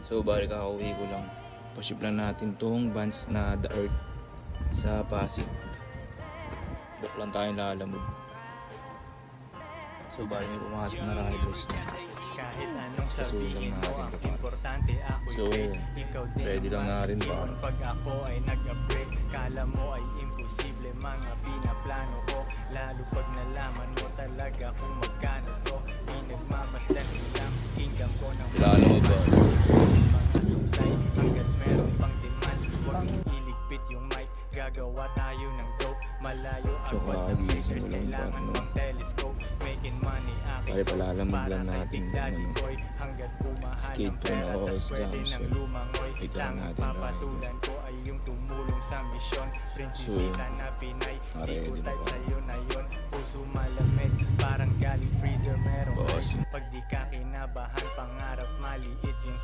So bali kakauwi ko lang. Paship lang natin tong Vans na The Earth sa Pasig. Book lang tayong lalamog. So bali may pumasok na riders na. Kahit anong Sasulang sabihin mo, natin ang kapag. importante ako'y So, great. Ikaw din ready lang na rin ba? yun. Pag ako ay nag-upgrade, kala mo ay imposible mga pinaplano ko. Lalo pag nalaman mo talaga kung magkano to. Pinagmamasdan ko lang, kingdom ko ng Plano mo ba? mga supply. Hanggat meron pang demand, huwag mong iligpit yung mic. Gagawa tayo ng dope. Malayo So, agwat ng kagising figures, mo lang kailangan ba? pang telescope. Making money, aking Tayo palalamog para lang kay natin Big ng Daddy ano, Boy. Hanggat bumahal skate ang to pera, na tas OS pwede jams, nang so, lumangoy. ito lang Tanging natin papatulan ko ay yung tumulong sa misyon. Prinsesita na Pinay, di ko ready na type ba? sa'yo na yun. Puso malamig, parang galing freezer merong Boss. ice. Pag di ka kinabahan, pangarap maliit yung